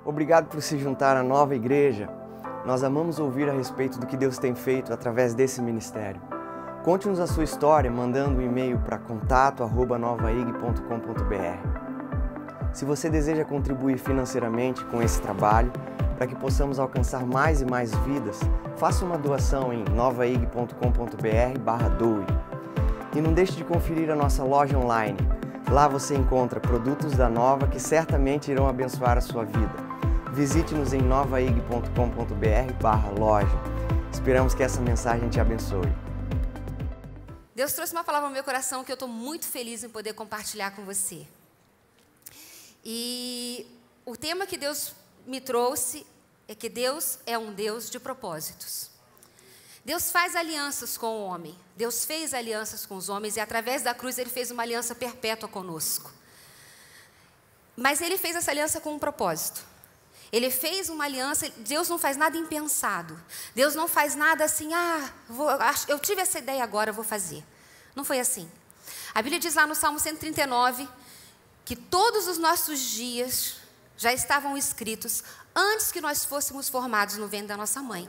Obrigado por se juntar à nova igreja. Nós amamos ouvir a respeito do que Deus tem feito através desse ministério. Conte-nos a sua história mandando um e-mail para contato@novaig.com.br. Se você deseja contribuir financeiramente com esse trabalho, para que possamos alcançar mais e mais vidas, faça uma doação em novaig.com.br/doe. E não deixe de conferir a nossa loja online. Lá você encontra produtos da Nova que certamente irão abençoar a sua vida. Visite-nos em novaig.com.br/loja. Esperamos que essa mensagem te abençoe. Deus trouxe uma palavra no meu coração que eu estou muito feliz em poder compartilhar com você. E o tema que Deus me trouxe é que Deus é um Deus de propósitos. Deus faz alianças com o homem. Deus fez alianças com os homens e através da cruz Ele fez uma aliança perpétua conosco. Mas Ele fez essa aliança com um propósito. Ele fez uma aliança, Deus não faz nada impensado. Deus não faz nada assim, eu tive essa ideia agora, eu vou fazer. Não foi assim. A Bíblia diz lá no Salmo 139 que todos os nossos dias já estavam escritos antes que nós fôssemos formados no ventre da nossa mãe.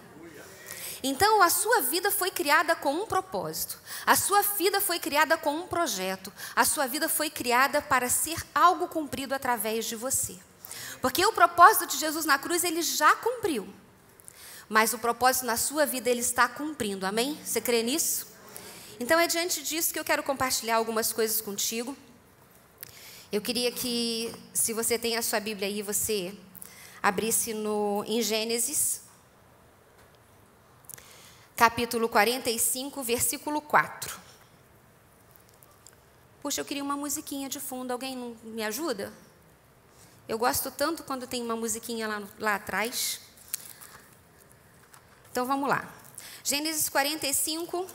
Então, a sua vida foi criada com um propósito. A sua vida foi criada com um projeto. A sua vida foi criada para ser algo cumprido através de você. Porque o propósito de Jesus na cruz, Ele já cumpriu. Mas o propósito na sua vida, Ele está cumprindo. Amém? Você crê nisso? Então, é diante disso que eu quero compartilhar algumas coisas contigo. Eu queria que, se você tem a sua Bíblia aí, você abrisse em Gênesis, capítulo 45, versículo 4. Puxa, eu queria uma musiquinha de fundo. Alguém não me ajuda? Eu gosto tanto quando tem uma musiquinha lá atrás. Então, vamos lá. Gênesis 45.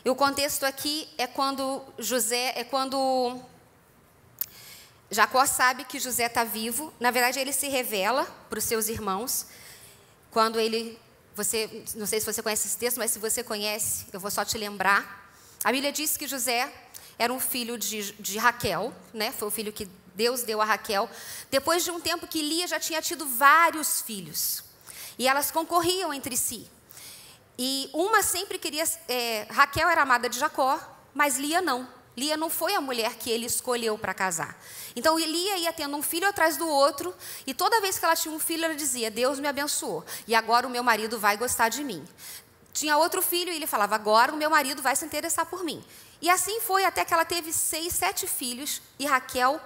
E o contexto aqui é quando Jacó sabe que José está vivo. Na verdade, ele se revela para os seus irmãos. Quando não sei se você conhece esse texto, mas se você conhece, eu vou só te lembrar. A Bíblia diz que José era um filho de Raquel, né? Foi o filho que Deus deu a Raquel. Depois de um tempo que Lia já tinha tido vários filhos. E elas concorriam entre si. E uma sempre queria... Raquel era amada de Jacó, mas Lia não. Lia não foi a mulher que ele escolheu para casar. Então, Lia ia tendo um filho atrás do outro, e toda vez que ela tinha um filho, ela dizia, Deus me abençoou, e agora o meu marido vai gostar de mim. Tinha outro filho, e ele falava, agora o meu marido vai se interessar por mim. E assim foi até que ela teve 6, 7 filhos, e Raquel,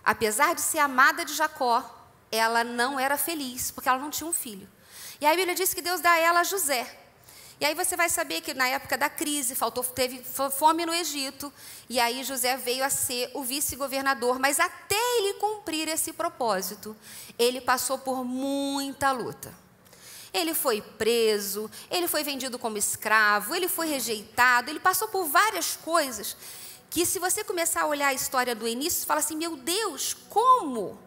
apesar de ser amada de Jacó, ela não era feliz, porque ela não tinha um filho. E aí a Bíblia diz que Deus dá a ela José. E aí você vai saber que na época da crise, teve fome no Egito, e aí José veio a ser o vice-governador, mas até ele cumprir esse propósito, ele passou por muita luta. Ele foi preso, ele foi vendido como escravo, ele foi rejeitado, ele passou por várias coisas, que se você começar a olhar a história do início, você fala assim, meu Deus, como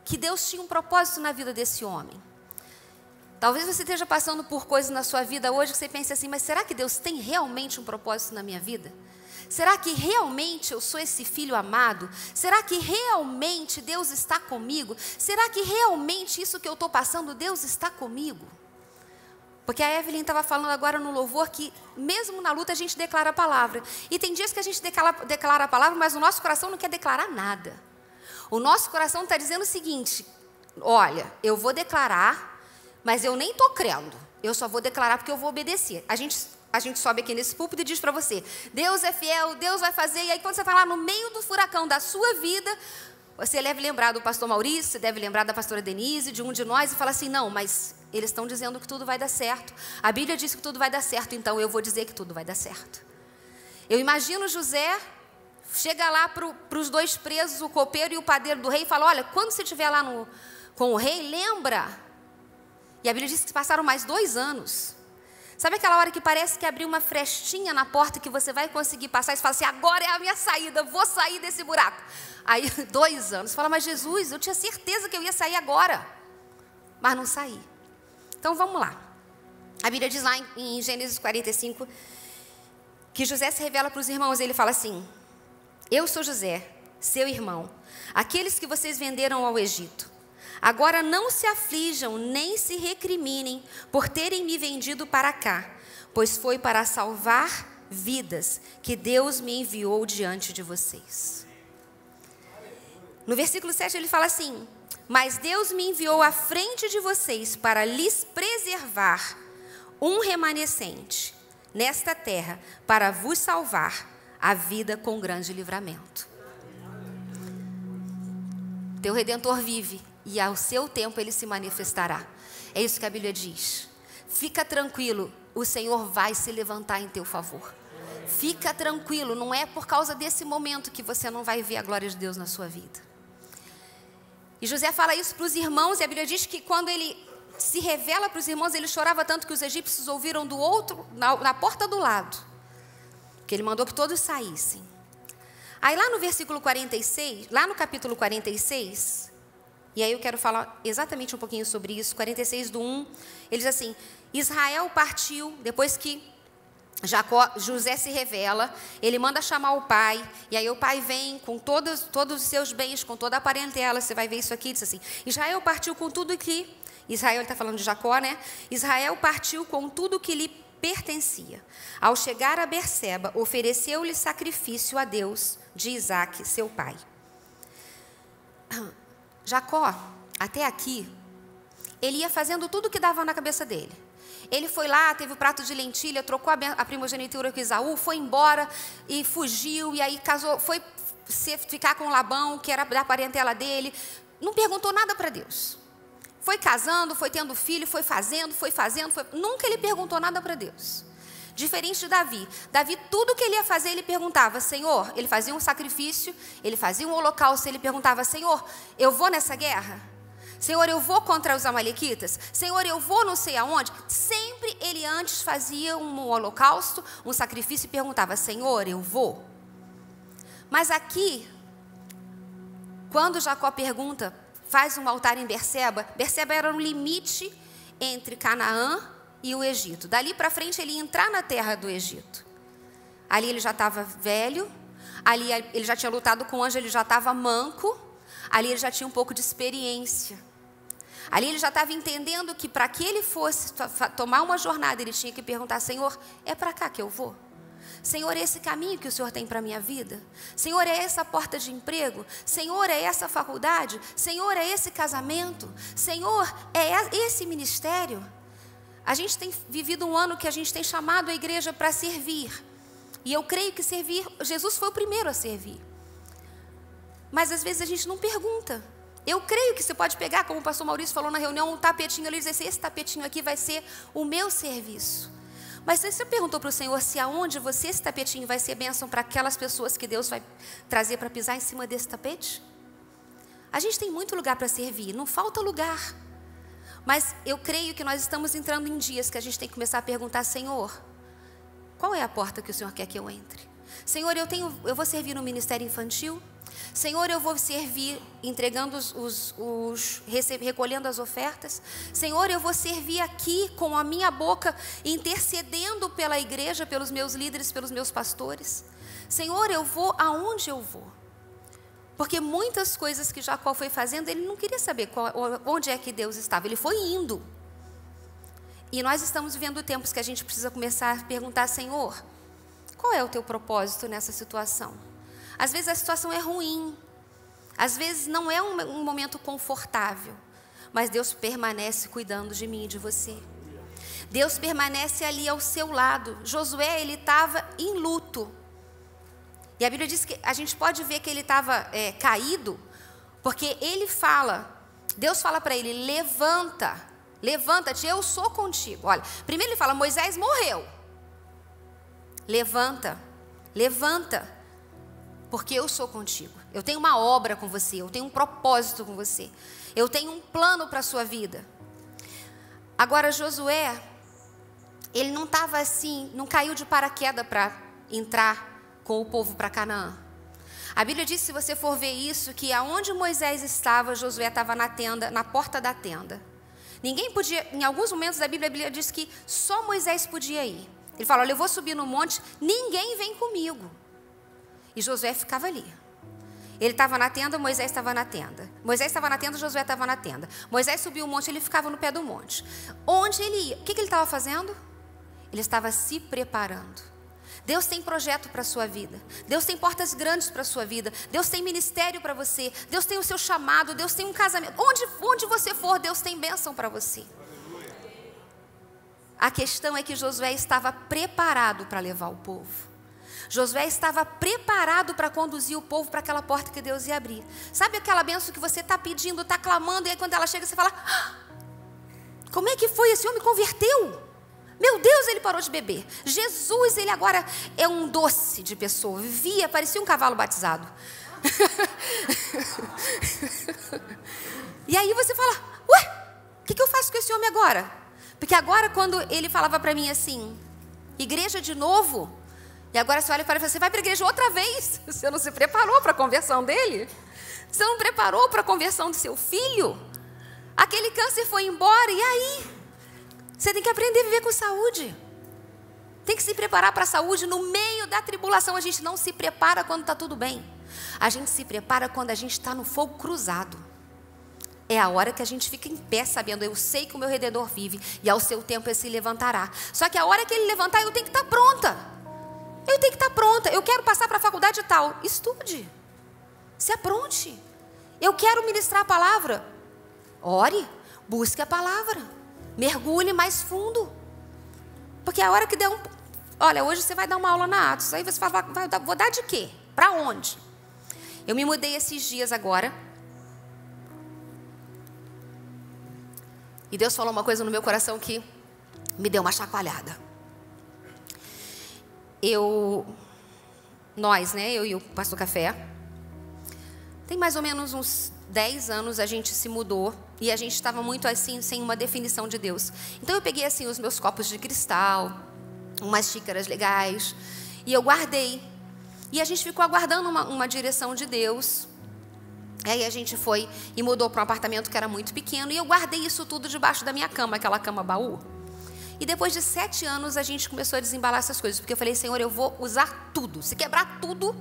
que Deus tinha um propósito na vida desse homem? Talvez você esteja passando por coisas na sua vida hoje que você pense assim, mas será que Deus tem realmente um propósito na minha vida? Será que realmente eu sou esse filho amado? Será que realmente Deus está comigo? Será que realmente isso que eu estou passando, Deus está comigo? Porque a Evelyn estava falando agora no louvor que mesmo na luta a gente declara a palavra. E tem dias que a gente declara a palavra, mas o nosso coração não quer declarar nada. O nosso coração está dizendo o seguinte, olha, eu vou declarar, mas eu nem estou crendo, eu só vou declarar porque eu vou obedecer. A gente sobe aqui nesse púlpito e diz para você, Deus é fiel, Deus vai fazer, e aí quando você está lá no meio do furacão da sua vida, você deve lembrar do pastor Maurício, você deve lembrar da pastora Denise, de um de nós, e fala assim, não, mas eles estão dizendo que tudo vai dar certo, a Bíblia diz que tudo vai dar certo, então eu vou dizer que tudo vai dar certo. Eu imagino José, chega lá para os 2 presos, o copeiro e o padeiro do rei, e fala, olha, quando você estiver lá com o rei, lembra. E a Bíblia diz que passaram mais 2 anos. Sabe aquela hora que parece que abriu uma frestinha na porta que você vai conseguir passar e você fala assim, agora é a minha saída, vou sair desse buraco. Aí 2 anos, você fala, mas Jesus, eu tinha certeza que eu ia sair agora. Mas não saí. Então vamos lá. A Bíblia diz lá em Gênesis 45, que José se revela para os irmãos e ele fala assim, eu sou José, seu irmão, aqueles que vocês venderam ao Egito. Agora não se aflijam, nem se recriminem por terem me vendido para cá, pois foi para salvar vidas que Deus me enviou diante de vocês. No versículo 7 ele fala assim: mas Deus me enviou à frente de vocês para lhes preservar um remanescente nesta terra, para vos salvar a vida com grande livramento. Teu Redentor vive e ao seu tempo ele se manifestará. É isso que a Bíblia diz. Fica tranquilo, o Senhor vai se levantar em teu favor. Fica tranquilo, não é por causa desse momento que você não vai ver a glória de Deus na sua vida. E José fala isso para os irmãos, e a Bíblia diz que quando ele se revela para os irmãos, ele chorava tanto que os egípcios ouviram do outro, na porta do lado, que ele mandou que todos saíssem. Aí lá no versículo 46, lá no capítulo 46, e aí eu quero falar exatamente um pouquinho sobre isso, 46 do 1, ele diz assim: Israel partiu, depois que José se revela, ele manda chamar o pai, e aí o pai vem com todos os seus bens, com toda a parentela, você vai ver isso aqui, diz assim: Israel partiu com tudo que, Israel, ele está falando de Jacó, né? Israel partiu com tudo que lhe pertencia. Ao chegar a Berseba, ofereceu-lhe sacrifício a Deus de Isaque, seu pai. Jacó, até aqui, ele ia fazendo tudo o que dava na cabeça dele. Ele foi lá, teve o prato de lentilha, trocou a primogenitura com Esaú, foi embora e fugiu, e aí casou, foi ficar com Labão, que era da parentela dele, não perguntou nada para Deus. Foi casando, foi tendo filho, foi fazendo, nunca ele perguntou nada para Deus. Diferente de Davi. Davi, tudo que ele ia fazer, ele perguntava: Senhor, ele fazia um sacrifício, ele fazia um holocausto, ele perguntava: Senhor, eu vou nessa guerra? Senhor, eu vou contra os amalequitas? Senhor, eu vou não sei aonde? Sempre ele antes fazia um holocausto, um sacrifício e perguntava: Senhor, eu vou? Mas aqui, quando Jacó pergunta, faz um altar em Berseba, Berseba era um limite entre Canaã e o Egito. Dali para frente ele ia entrar na terra do Egito. Ali ele já estava velho, ali ele já tinha lutado com o anjo, ele já estava manco, ali ele já tinha um pouco de experiência. Ali ele já estava entendendo que para que ele fosse tomar uma jornada, ele tinha que perguntar: Senhor, é para cá que eu vou? Senhor, é esse caminho que o Senhor tem para a minha vida? Senhor, é essa porta de emprego? Senhor, é essa faculdade? Senhor, é esse casamento? Senhor, é esse ministério? A gente tem vivido um ano que a gente tem chamado a igreja para servir. E eu creio que servir, Jesus foi o primeiro a servir. Mas às vezes a gente não pergunta. Eu creio que você pode pegar, como o pastor Maurício falou na reunião, um tapetinho ali e dizer assim: esse tapetinho aqui vai ser o meu serviço. Mas você perguntou para o Senhor se aonde esse tapetinho vai ser bênção para aquelas pessoas que Deus vai trazer para pisar em cima desse tapete? A gente tem muito lugar para servir, não falta lugar. Mas eu creio que nós estamos entrando em dias que a gente tem que começar a perguntar: Senhor, qual é a porta que o Senhor quer que eu entre? Senhor, eu vou servir no ministério infantil? Senhor, eu vou servir entregando recolhendo as ofertas? Senhor, eu vou servir aqui com a minha boca, intercedendo pela igreja, pelos meus líderes, pelos meus pastores? Senhor, eu vou aonde eu vou? Porque muitas coisas que Jacó foi fazendo, ele não queria saber onde é que Deus estava, ele foi indo. E nós estamos vivendo tempos que a gente precisa começar a perguntar: Senhor, qual é o teu propósito nessa situação? Às vezes a situação é ruim, às vezes não é um momento confortável, mas Deus permanece cuidando de mim e de você. Deus permanece ali ao seu lado. Josué, ele estava em luto. E a Bíblia diz que a gente pode ver que ele estava caído, porque ele fala, Deus fala para ele: levanta-te, eu sou contigo. Olha, primeiro ele fala: Moisés morreu. Levanta, porque eu sou contigo. Eu tenho uma obra com você, eu tenho um propósito com você, eu tenho um plano para a sua vida. Agora Josué, ele não estava assim, não caiu de paraquedas para entrar com o povo para Canaã. A Bíblia diz, se você for ver isso, que aonde Moisés estava, Josué estava na tenda, na porta da tenda. Ninguém podia, em alguns momentos da Bíblia, a Bíblia diz que só Moisés podia ir. Ele fala: olha, eu vou subir no monte, ninguém vem comigo. E Josué ficava ali. Ele estava na tenda, Moisés estava na tenda. Moisés estava na tenda, Josué estava na tenda. Moisés subiu o monte, ele ficava no pé do monte. Onde ele ia? O que ele estava fazendo? Ele estava se preparando. Deus tem projeto para a sua vida. Deus tem portas grandes para a sua vida. Deus tem ministério para você. Deus tem o seu chamado. Deus tem um casamento. Onde você for, Deus tem bênção para você. A questão é que Josué estava preparado para levar o povo. Josué estava preparado para conduzir o povo para aquela porta que Deus ia abrir. Sabe aquela bênção que você está pedindo, está clamando, e aí quando ela chega você fala: ah, como é que foi? Esse homem converteu? Meu Deus, ele parou de beber. Jesus, ele agora é um doce de pessoa. Vivia, parecia um cavalo batizado. E aí você fala: ué, o que eu faço com esse homem agora? Porque agora quando ele falava para mim assim: igreja de novo. E agora você olha para ele e fala: você vai para a igreja outra vez? Você não se preparou para a conversão dele? Você não preparou para a conversão do seu filho? Aquele câncer foi embora, e aí? Você tem que aprender a viver com saúde. Tem que se preparar para a saúde no meio da tribulação. A gente não se prepara quando está tudo bem. A gente se prepara quando a gente está no fogo cruzado. É a hora que a gente fica em pé sabendo: eu sei que o meu Redentor vive e ao seu tempo ele se levantará. Só que a hora que ele levantar eu tenho que estar pronta. Eu tenho que estar pronta. Eu quero passar para a faculdade tal. Estude. Se apronte. Eu quero ministrar a palavra. Ore. Busque a palavra. Mergulhe mais fundo. Porque a hora que der olha, hoje você vai dar uma aula na Atos. Aí você fala: vou dar de quê? Para onde? Eu me mudei esses dias agora. E Deus falou uma coisa no meu coração que me deu uma chacoalhada. Nós, né, eu e o pastor Café, tem mais ou menos uns 10 anos a gente se mudou e a gente estava muito assim, sem uma definição de Deus. Então eu peguei assim os meus copos de cristal, umas xícaras legais, e eu guardei. E a gente ficou aguardando uma direção de Deus. Aí a gente foi e mudou para um apartamento que era muito pequeno, e eu guardei isso tudo debaixo da minha cama, aquela cama baú. E depois de 7 anos a gente começou a desembalar essas coisas, porque eu falei: Senhor, eu vou usar tudo. Se quebrar tudo,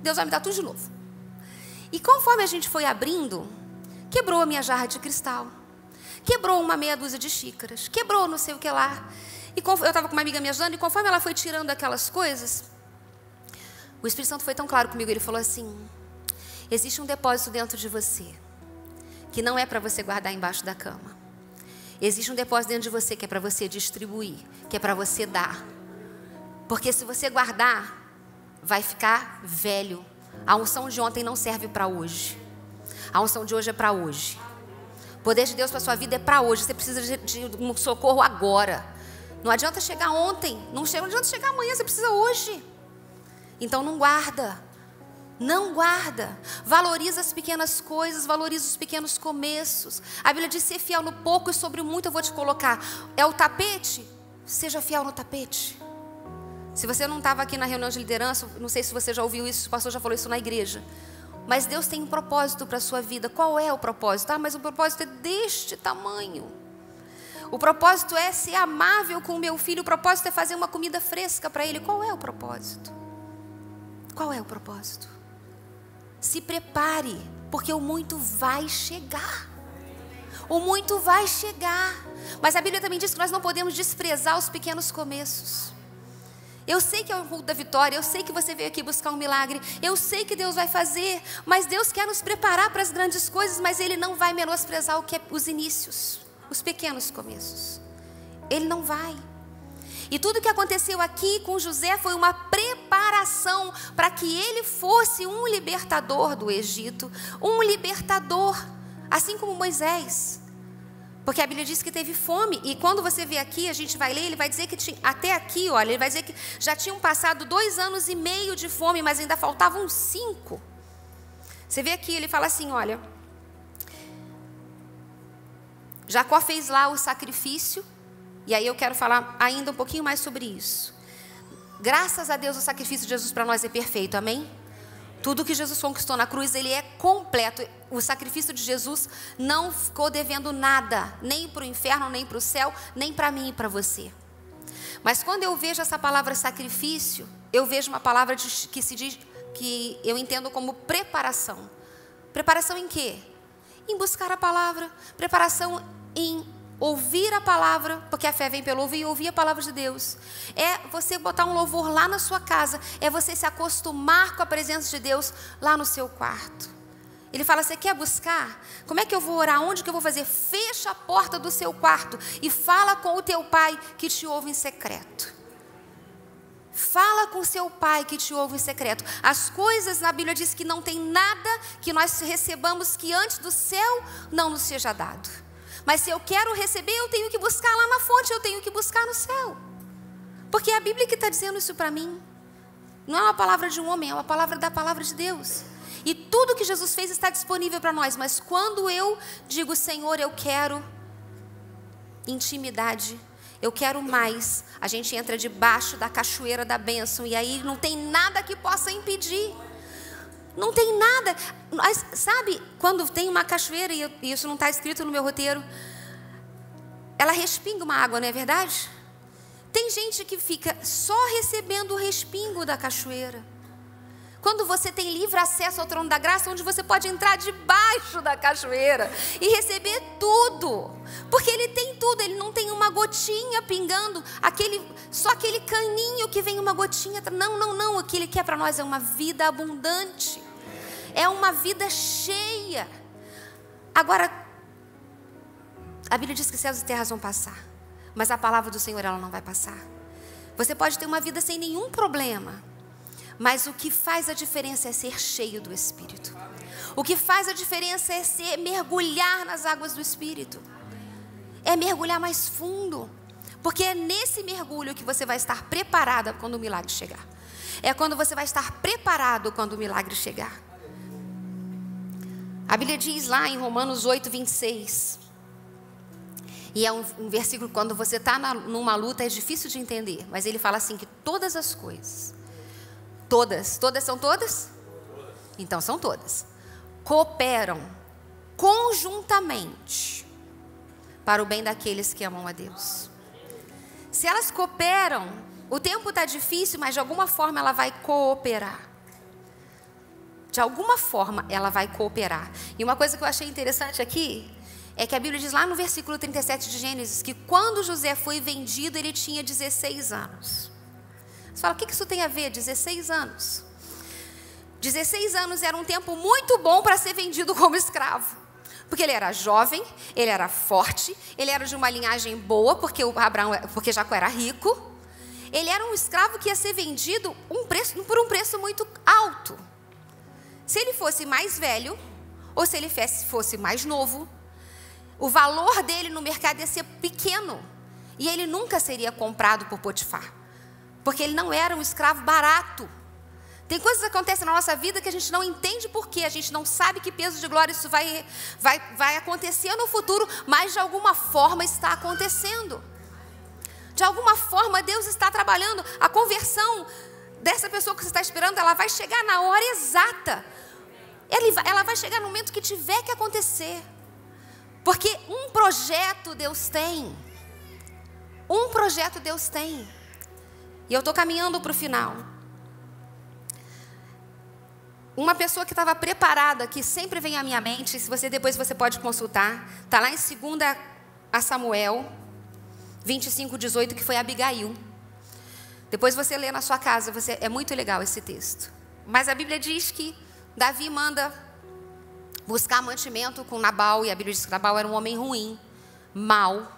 Deus vai me dar tudo de novo. E conforme a gente foi abrindo, quebrou a minha jarra de cristal, quebrou uma meia dúzia de xícaras, quebrou não sei o que lá. E eu estava com uma amiga me ajudando, e conforme ela foi tirando aquelas coisas, o Espírito Santo foi tão claro comigo. Ele falou assim: existe um depósito dentro de você, que não é para você guardar embaixo da cama. Existe um depósito dentro de você que é para você distribuir, que é para você dar. Porque se você guardar, vai ficar velho. A unção de ontem não serve para hoje. A unção de hoje é para hoje. O poder de Deus para a sua vida é para hoje. Você precisa de um socorro agora. Não adianta chegar ontem, não adianta chegar amanhã, você precisa hoje. Então não guarda. Não guarda. Valoriza as pequenas coisas, valoriza os pequenos começos. A Bíblia diz: ser fiel no pouco e sobre o muito eu vou te colocar. É o tapete? Seja fiel no tapete. Se você não estava aqui na reunião de liderança, não sei se você já ouviu isso, o pastor já falou isso na igreja. Mas Deus tem um propósito para a sua vida. Qual é o propósito? Ah, mas o propósito é deste tamanho. O propósito é ser amável com o meu filho. O propósito é fazer uma comida fresca para ele. Qual é o propósito? Qual é o propósito? Se prepare, porque o muito vai chegar. O muito vai chegar. Mas a Bíblia também diz que nós não podemos desprezar os pequenos começos. Eu sei que é o culto da vitória, eu sei que você veio aqui buscar um milagre, eu sei que Deus vai fazer, mas Deus quer nos preparar para as grandes coisas, mas Ele não vai menosprezar o que é os inícios, os pequenos começos. Ele não vai. E tudo que aconteceu aqui com José foi uma preparação para que ele fosse um libertador do Egito, um libertador, assim como Moisés. Porque a Bíblia diz que teve fome, e quando você vê aqui, a gente vai ler, ele vai dizer que tinha, até aqui, olha, ele vai dizer que já tinham passado 2 anos e meio de fome, mas ainda faltavam 5. Você vê aqui, ele fala assim, olha, Jacó fez lá o sacrifício, e aí eu quero falar ainda um pouquinho mais sobre isso. Graças a Deus o sacrifício de Jesus para nós é perfeito, amém? Tudo que Jesus conquistou na cruz, ele é completo. O sacrifício de Jesus não ficou devendo nada, nem para o inferno, nem para o céu, nem para mim e para você. Mas quando eu vejo essa palavra sacrifício, eu vejo uma palavra que se diz que eu entendo como preparação. Preparação em quê? Em buscar a palavra. Preparação em ouvir a palavra, porque a fé vem pelo ouvir e ouvir a palavra de Deus. É você botar um louvor lá na sua casa. É você se acostumar com a presença de Deus lá no seu quarto. Ele fala, você quer buscar? Como é que eu vou orar? Onde que eu vou fazer? Fecha a porta do seu quarto e fala com o teu pai que te ouve em secreto. Fala com seu pai que te ouve em secreto. As coisas na Bíblia diz que não tem nada que nós recebamos que antes do céu não nos seja dado. Mas se eu quero receber, eu tenho que buscar lá na fonte, eu tenho que buscar no céu. Porque é a Bíblia que está dizendo isso para mim. Não é uma palavra de um homem, é uma palavra da palavra de Deus. E tudo que Jesus fez está disponível para nós. Mas quando eu digo, Senhor, eu quero intimidade, eu quero mais, a gente entra debaixo da cachoeira da bênção. E aí não tem nada que possa impedir. Não tem nada. Mas, sabe, quando tem uma cachoeira, e isso não está escrito no meu roteiro, ela respinga uma água, não é verdade? Tem gente que fica só recebendo o respingo da cachoeira. Quando você tem livre acesso ao trono da graça, onde você pode entrar debaixo da cachoeira e receber tudo. Porque ele tem tudo, ele não tem uma gotinha pingando, só aquele caninho que vem uma gotinha. Não, o que ele quer para nós é uma vida abundante. É uma vida cheia. Agora, a Bíblia diz que céus e terras vão passar, mas a palavra do Senhor, ela não vai passar. Você pode ter uma vida sem nenhum problema, mas o que faz a diferença é ser cheio do Espírito. O que faz a diferença é mergulhar nas águas do Espírito. É mergulhar mais fundo. Porque é nesse mergulho que você vai estar preparada quando o milagre chegar. É quando você vai estar preparado quando o milagre chegar. A Bíblia diz lá em Romanos 8, 26. E é um versículo, quando você está numa luta, é difícil de entender. Mas ele fala assim, que todas as coisas... Todas são todas? Então são todas. Cooperam conjuntamente para o bem daqueles que amam a Deus. Se elas cooperam, o tempo está difícil, mas de alguma forma ela vai cooperar. De alguma forma ela vai cooperar. E uma coisa que eu achei interessante aqui é que a Bíblia diz lá no versículo 37 de Gênesis que quando José foi vendido, ele tinha 16 anos. Você fala, o que isso tem a ver? 16 anos. 16 anos era um tempo muito bom para ser vendido como escravo. Porque ele era jovem, ele era forte, ele era de uma linhagem boa, porque Jacó era rico. Ele era um escravo que ia ser vendido por um preço muito alto. Se ele fosse mais velho, ou se ele fosse mais novo, o valor dele no mercado ia ser pequeno. E ele nunca seria comprado por Potifar. Porque ele não era um escravo barato. Tem coisas que acontecem na nossa vida que a gente não entende por quê. A gente não sabe que peso de glória isso vai acontecer no futuro, mas de alguma forma está acontecendo. De alguma forma Deus está trabalhando. A conversão dessa pessoa que você está esperando, ela vai chegar na hora exata. Ela vai chegar no momento que tiver que acontecer. Porque um projeto Deus tem. Um projeto Deus tem. E eu estou caminhando para o final. Uma pessoa que estava preparada, que sempre vem à minha mente, depois você pode consultar, está lá em 2 Samuel 25, 18, que foi Abigail. Depois você lê na sua casa, é muito legal esse texto. Mas a Bíblia diz que Davi manda buscar mantimento com Nabal, e a Bíblia diz que Nabal era um homem ruim, mau.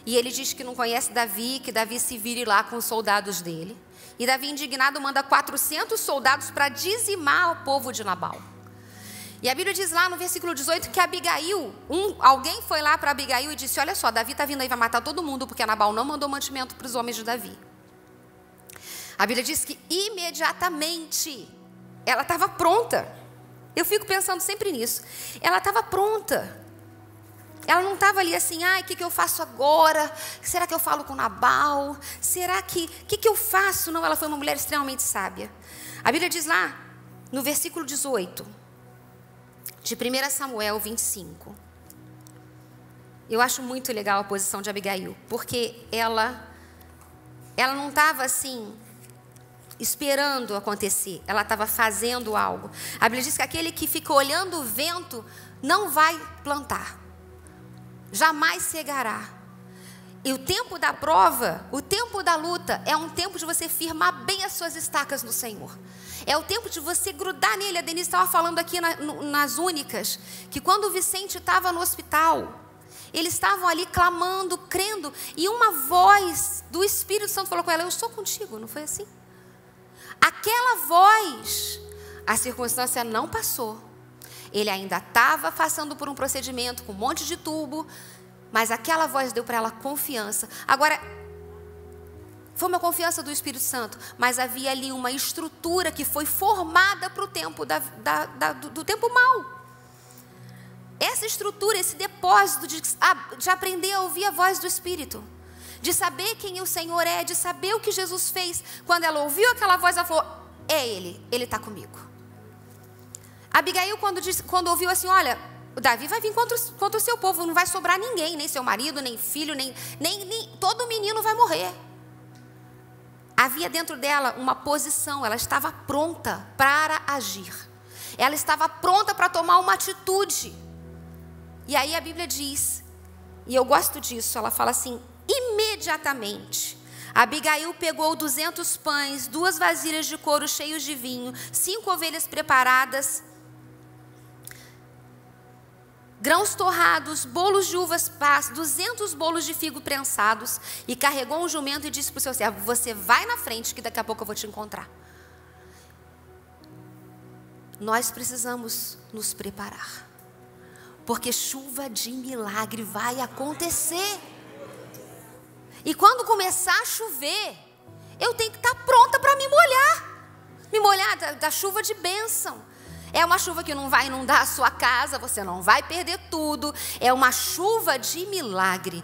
E ele diz que não conhece Davi, que Davi se vire lá com os soldados dele. E Davi, indignado, manda 400 soldados para dizimar o povo de Nabal. E a Bíblia diz lá no versículo 18 que Abigail, alguém foi lá para Abigail e disse, olha só, Davi está vindo aí, vai matar todo mundo, porque Nabal não mandou mantimento para os homens de Davi. A Bíblia diz que imediatamente ela estava pronta. Eu fico pensando sempre nisso. Ela estava pronta. Ela não estava ali assim, o que eu faço agora? Será que eu falo com Nabal? Será que... O que eu faço? Não, ela foi uma mulher extremamente sábia. A Bíblia diz lá, no versículo 18, de 1 Samuel 25. Eu acho muito legal a posição de Abigail, porque ela não estava assim, esperando acontecer, ela estava fazendo algo. A Bíblia diz que aquele que fica olhando o vento não vai plantar, jamais cegará. E o tempo da prova, o tempo da luta, é um tempo de você firmar bem as suas estacas no Senhor. É o tempo de você grudar nele. A Denise estava falando aqui nas únicas, que quando o Vicente estava no hospital, eles estavam ali clamando, crendo, e uma voz do Espírito Santo falou com ela: eu estou contigo, não foi assim? Aquela voz, a circunstância não passou. Ele ainda estava passando por um procedimento com um monte de tubo, mas aquela voz deu para ela confiança. Agora, foi uma confiança do Espírito Santo, mas havia ali uma estrutura que foi formada para o tempo do tempo mau. Essa estrutura, esse depósito de aprender a ouvir a voz do Espírito, de saber quem o Senhor é, de saber o que Jesus fez. Quando ela ouviu aquela voz, ela falou: é Ele está comigo. Abigail, quando ouviu assim: olha, o Davi vai vir contra o seu povo, não vai sobrar ninguém, nem seu marido, nem filho, nem todo menino vai morrer. Havia dentro dela uma posição, ela estava pronta para agir. Ela estava pronta para tomar uma atitude. E aí a Bíblia diz, e eu gosto disso, ela fala assim: imediatamente, Abigail pegou 200 pães, 2 vasilhas de couro cheios de vinho, 5 ovelhas preparadas, grãos torrados, bolos de uvas passas, 200 bolos de figo prensados, e carregou um jumento e disse para o seu servo: você vai na frente que daqui a pouco eu vou te encontrar. Nós precisamos nos preparar, porque chuva de milagre vai acontecer. E quando começar a chover, eu tenho que estar pronta para me molhar da chuva de bênção. É uma chuva que não vai inundar a sua casa, você não vai perder tudo. É uma chuva de milagre.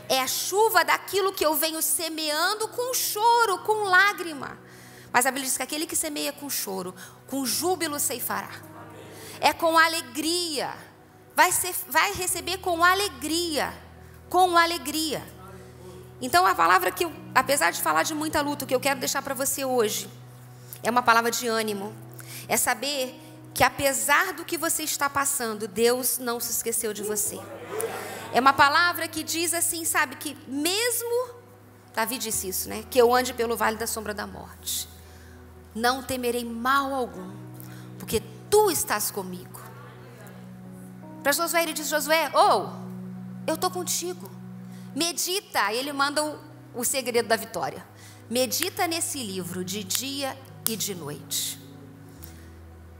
É a chuva daquilo que eu venho semeando com choro, com lágrima. Mas a Bíblia diz que aquele que semeia com choro, com júbilo ceifará. É com alegria. Vai receber com alegria. Com alegria. Então a palavra que apesar de falar de muita luta, o que eu quero deixar para você hoje é uma palavra de ânimo. É saber que apesar do que você está passando, Deus não se esqueceu de você. É uma palavra que diz assim, sabe, que mesmo, Davi disse isso, né? Que eu ande pelo vale da sombra da morte, não temerei mal algum, porque tu estás comigo. Para Josué ele diz: Josué, eu estou contigo. Medita, ele manda o segredo da vitória. Medita nesse livro de dia e de noite.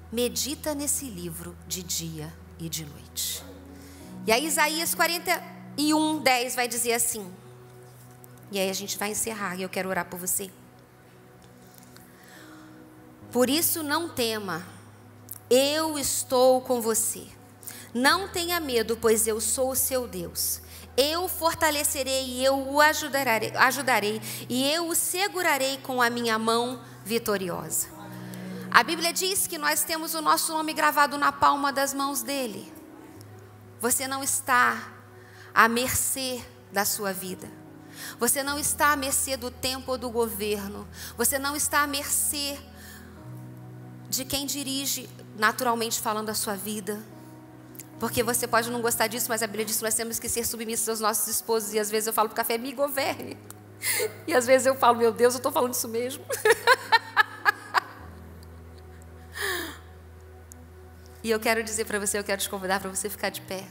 Medita nesse livro de dia e de noite. E aí Isaías 41:10 vai dizer assim. E aí a gente vai encerrar e eu quero orar por você. Por isso não tema, eu estou com você. Não tenha medo, pois eu sou o seu Deus. Eu o fortalecerei e eu o ajudarei e eu o segurarei com a minha mão vitoriosa. A Bíblia diz que nós temos o nosso nome gravado na palma das mãos dele. Você não está à mercê da sua vida. Você não está à mercê do tempo ou do governo. Você não está à mercê de quem dirige, naturalmente falando, a sua vida. Porque você pode não gostar disso, mas a Bíblia diz que nós temos que ser submissos aos nossos esposos. E às vezes eu falo para o café: me governe. E às vezes eu falo: meu Deus, eu estou falando isso mesmo. E eu quero dizer para você, eu quero te convidar para você ficar de pé.